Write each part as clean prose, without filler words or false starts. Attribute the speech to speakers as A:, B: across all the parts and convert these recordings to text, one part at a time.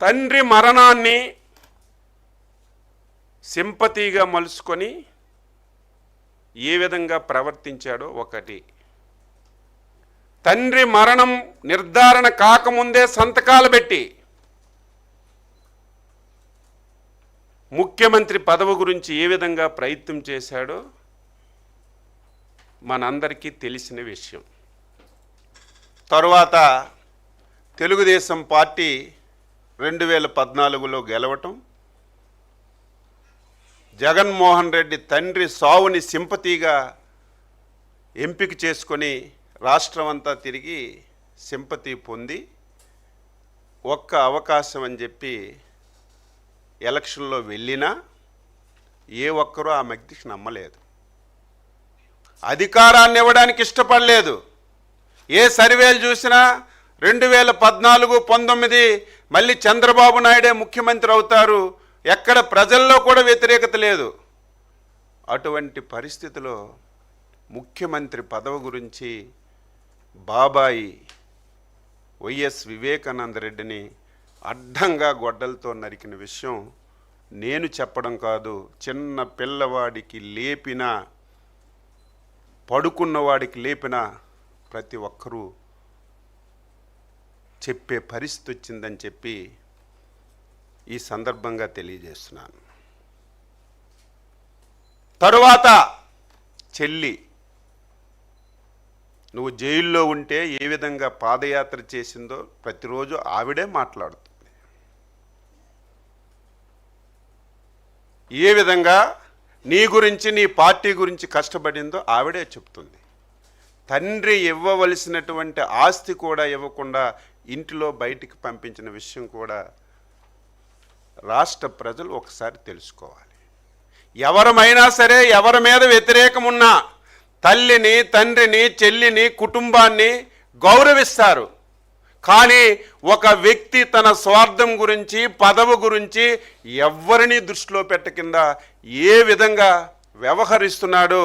A: తండ్రి మరణాన్ని సింపతిగా మలుచుకొని ఏ విధంగా ప్రవర్తించాడో ఒకటి, తండ్రి మరణం నిర్ధారణ కాకముందే సంతకాలు పెట్టి ముఖ్యమంత్రి పదవి గురించి ఏ విధంగా ప్రయత్నం చేశాడో మనందరికీ తెలిసిన విషయం. తరువాత తెలుగుదేశం పార్టీ 2014లో గెలవటం, జగన్మోహన్ రెడ్డి తండ్రి సావుని సింపతిగా ఎంపిక చేసుకొని రాష్ట్రం అంతా తిరిగి సింపతి పొంది ఒక్క అవకాశం అని చెప్పి ఎలక్షన్లో వెళ్ళినా ఏ ఒక్కరూ ఆ మగ్దికి నమ్మలేదు, అధికారాన్ని ఇవ్వడానికి ఇష్టపడలేదు. ఏ సర్వేలు చూసినా 2014, 19 మళ్ళీ చంద్రబాబు నాయుడే ముఖ్యమంత్రి అవుతారు, ఎక్కడ ప్రజల్లో కూడా వ్యతిరేకత లేదు. అటువంటి పరిస్థితిలో ముఖ్యమంత్రి పదవి గురించి బాబాయి వైఎస్ వివేకానంద రెడ్డిని అడ్డంగా గొడ్డలతో నరికిన విషయం నేను చెప్పడం కాదు, చిన్న పిల్లవాడికి లేపిన, పడుకున్నవాడికి లేపిన ప్రతి ఒక్కరూ చెప్పే పరిస్థితి వచ్చిందని చెప్పి ఈ సందర్భంగా తెలియజేస్తున్నాను. తరువాత చెల్లి, నువ్వు జైల్లో ఉంటే ఏ విధంగా పాదయాత్ర చేసిందో ప్రతిరోజు ఆవిడే మాట్లాడుతుంది. ఏ విధంగా నీ గురించి, నీ పార్టీ గురించి కష్టపడిందో ఆవిడే చెప్తుంది. తండ్రి ఇవ్వవలసినటువంటి ఆస్తి కూడా ఇవ్వకుండా ఇంటిలో బయటికి పంపించిన విషయం కూడా రాష్ట్ర ప్రజలు ఒకసారి తెలుసుకోవాలి. ఎవరమైనా సరే, ఎవరి మీద వ్యతిరేకం ఉన్నా తల్లిని, తండ్రిని, చెల్లిని, కుటుంబాన్ని గౌరవిస్తారు. కానీ ఒక వ్యక్తి తన స్వార్థం గురించి, పదవి గురించి ఎవరిని దృష్టిలో పెట్టకుండా ఏ విధంగా వ్యవహరిస్తున్నాడో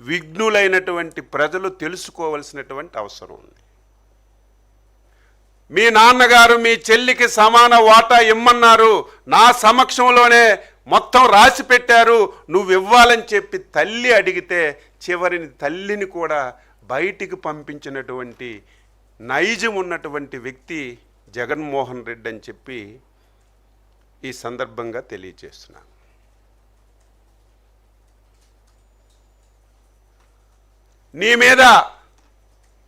A: విఘ్నులైనటువంటి ప్రజలు తెలుసుకోవలసినటువంటి అవసరం ఉంది. మీ నాన్నగారు మీ చెల్లికి సమాన వాటా ఇమ్మన్నారు, నా సమక్షంలోనే మొత్తం రాసి పెట్టారు, నువ్వు ఇవ్వాలని చెప్పి తల్లి అడిగితే చివరిని తల్లిని కూడా బయటికి పంపించినటువంటి నైజం ఉన్నటువంటి వ్యక్తి జగన్మోహన్ రెడ్డి అని చెప్పి ఈ సందర్భంగా తెలియజేస్తున్నాను. నీ మీద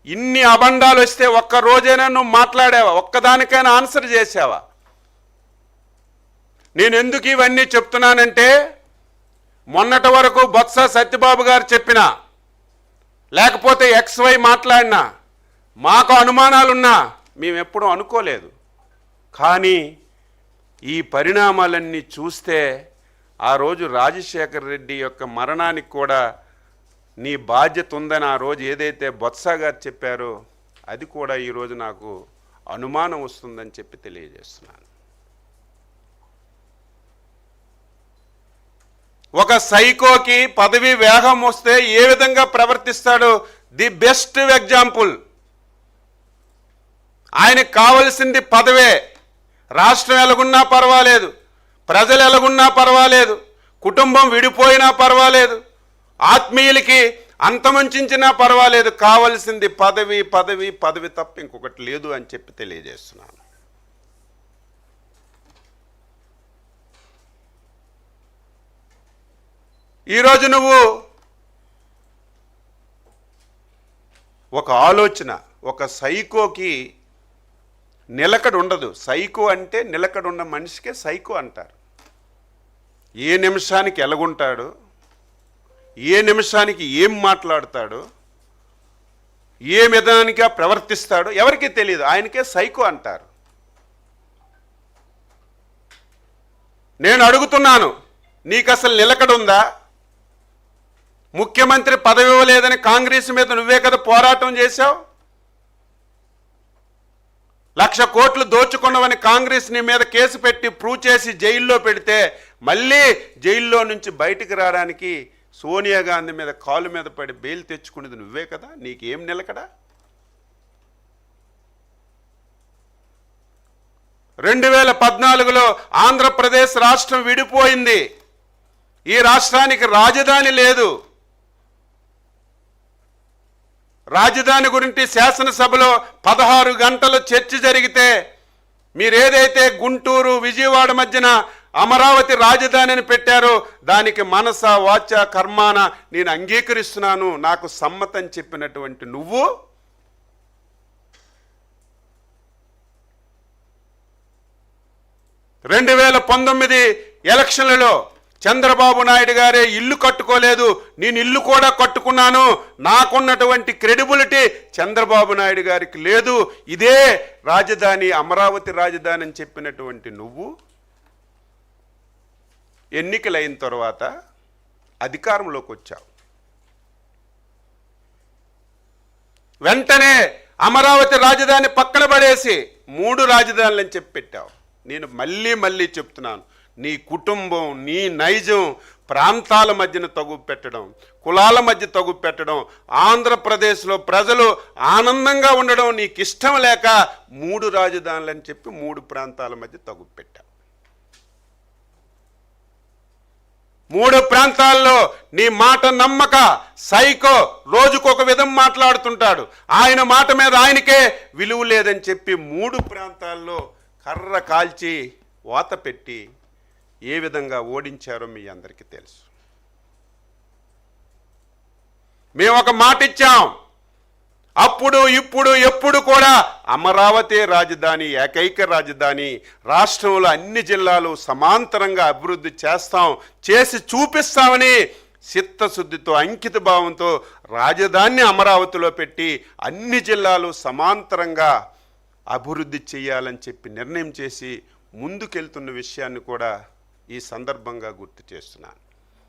A: ఇన్ని అబండాలు వస్తే ఒక్క రోజైనా నువ్వు మాట్లాడావా? ఒక్కదానికైనా ఆన్సర్ చేసావా? నేను ఎందుకు ఇవన్నీ చెప్తున్నానంటే, మొన్నటి వరకు బొత్స సత్యబాబు గారు చెప్పినా, లేకపోతే XY మాట్లాడినా, మాకు అనుమానాలున్నా మేము ఎప్పుడూ అనుకోలేదు. కానీ ఈ పరిణామాలన్నీ చూస్తే ఆ రోజు రాజశేఖర రెడ్డి యొక్క మరణానికి కూడా నీ బాధ్యత ఉందని ఆ రోజు ఏదైతే బొత్స గారు చెప్పారో అది కూడా ఈరోజు నాకు అనుమానం వస్తుందని చెప్పి తెలియజేస్తున్నాను. ఒక సైకోకి పదవి వేగం వస్తే ఏ విధంగా ప్రవర్తిస్తాడో ది బెస్ట్ ఎగ్జాంపుల్. ఆయనకు కావలసింది పదవే. రాష్ట్రం ఎలాగున్నా పర్వాలేదు, ప్రజలు ఎలాగున్నా పర్వాలేదు, కుటుంబం విడిపోయినా పర్వాలేదు, ఆత్మీయులకి అంతమంచినా పర్వాలేదు, కావలసింది పదవి, పదవి, పదవి తప్ప ఇంకొకటి లేదు అని చెప్పి తెలియజేస్తున్నాను. ఈరోజు నువ్వు ఒక ఆలోచన, ఒక సైకోకి నిలకడ ఉండదు. సైకో అంటే నిలకడ ఉన్న మనిషికే సైకో అంటారు. ఏ నిమిషానికి ఎలాగుంటాడో, ఏ నిమిషానికి ఏం మాట్లాడతాడో, ఏ విధానిగా ప్రవర్తిస్తాడో ఎవరికీ తెలియదు, ఆయనకే సైకో అంటారు. నేను అడుగుతున్నాను, నీకు అసలు నిలకడ ఉందా? ముఖ్యమంత్రి పదవి ఇవ్వలేదని కాంగ్రెస్ మీద నువ్వే కదా పోరాటం చేశావు. 1,00,000 కోట్లు దోచుకున్నవని కాంగ్రెస్ నీ మీద కేసు పెట్టి ప్రూవ్ చేసి జైల్లో పెడితే మళ్ళీ జైల్లో నుంచి బయటికి రావడానికి సోనియా గాంధీ మీద కాలు మీద పడి బెయిల్ తెచ్చుకునేది నువ్వే కదా. నీకేం నిలకడ? 2014లో ఆంధ్రప్రదేశ్ రాష్ట్రం విడిపోయింది. ఈ రాష్ట్రానికి రాజధాని లేదు. రాజధాని గురించి శాసనసభలో 16 గంటలు చర్చ జరిగితే మీరేదైతే గుంటూరు విజయవాడ మధ్యన అమరావతి రాజధానిని పెట్టారో దానికి మనస వాచ కర్మాన నేను అంగీకరిస్తున్నాను, నాకు సమ్మతం చెప్పినటువంటి నువ్వు 2019 ఎలక్షన్లలో చంద్రబాబు నాయుడు గారే ఇల్లు కట్టుకోలేదు, నేను ఇల్లు కూడా కట్టుకున్నాను, నాకున్నటువంటి క్రెడిబిలిటీ చంద్రబాబు నాయుడు గారికి లేదు, ఇదే రాజధాని అమరావతి రాజధాని అని చెప్పినటువంటి నువ్వు ఎన్నికలైన తర్వాత అధికారంలోకి వచ్చావు. వెంటనే అమరావతి రాజధాని పక్కన పడేసి 3 రాజధానులని చెప్పి పెట్టావు. నేను మళ్ళీ చెప్తున్నాను, నీ కుటుంబం, నీ నైజం ప్రాంతాల మధ్యన తగు పెట్టడం, కులాల మధ్య తగు పెట్టడం, ఆంధ్రప్రదేశ్లో ప్రజలు ఆనందంగా ఉండడం నీకు ఇష్టం లేక 3 రాజధానులని చెప్పి 3 ప్రాంతాల మధ్య తగు పెట్టావు. 3 ప్రాంతాల్లో నీ మాట నమ్మక సైకో రోజుకొక విధం మాట్లాడుతుంటాడు. ఆయన మాట మీద ఆయనకే విలువ లేదని చెప్పి 3 ప్రాంతాల్లో కర్ర కాల్చి వాత పెట్టి ఏ విధంగా ఓడించారో మీ అందరికీ తెలుసు. మేము ఒక మాట ఇచ్చాం, అప్పుడు ఇప్పుడు ఎప్పుడు కూడా అమరావతి రాజధాని, ఏకైక రాజధాని, రాష్ట్రంలో అన్ని జిల్లాలు సమాంతరంగా అభివృద్ధి చేస్తాం, చేసి చూపిస్తామని చిత్తశుద్ధితో అంకిత భావంతో రాజధానిని అమరావతిలో పెట్టి అన్ని జిల్లాలు సమాంతరంగా అభివృద్ధి చేయాలని చెప్పి నిర్ణయం చేసి ముందుకెళ్తున్న విషయాన్ని కూడా ఈ సందర్భంగా గుర్తు చేస్తున్నాను.